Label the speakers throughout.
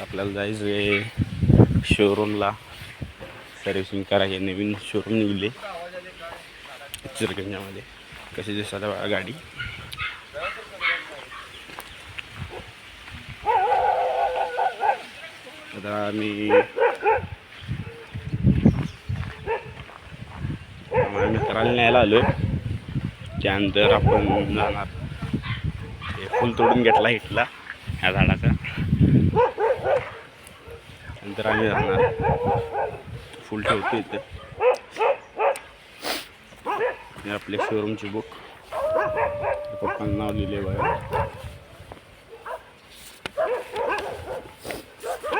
Speaker 1: आपल्याला जायचं आहे शोरूमला सर्व्हिसिंग करायचे. नवीन शोरूम निघले चिरगंजामध्ये. कशी दिसत बघा गाडी. आता मी मित्राला न्यायला आलो. त्यानंतर आपण जाणार. हे फुल तोडून घेतला इथला ह्या झाडाचा. नंतर आम्ही जाणार. फुल ठेवतो इथे. आपले शोरूमची बुक पप्पांना नाव लिहिले बघा.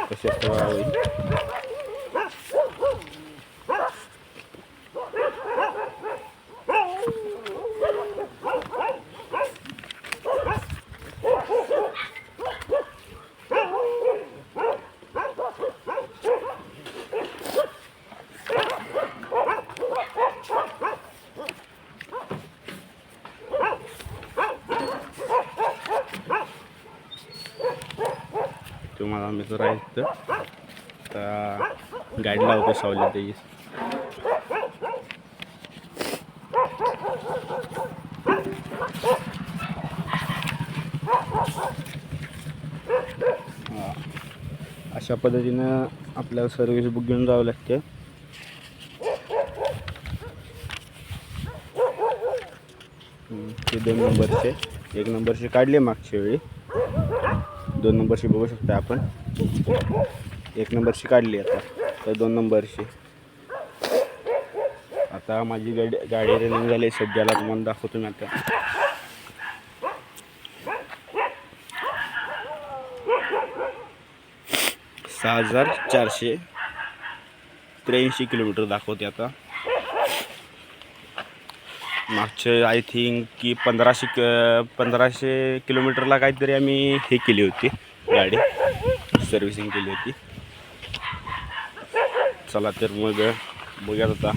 Speaker 1: कसे तुम्हाला मित्र आहेत तर गाडी लावतो सावली त्याची. अशा पद्धतीनं आपल्याला सर्व्हिस बुक घेऊन जावं लागते. ते 2 नंबरचे 1 नंबरचे काढले मागच्या वेळी. 2 नंबरची बघू शकता आपण. 1 नंबरची काढली आता तर 2 नंबरची. आता माझी गाडी रनिंग झाली सध्याला. तुम्हाला दाखवतो मी आता. सहा 6483 किलोमीटर दाखवते आता. मागचे आय थिंक की 1500 किलोमीटरला काहीतरी आम्ही हे केली होती गाडी सर्व्हिसिंग केली होती. चला तर मग बघूयात आता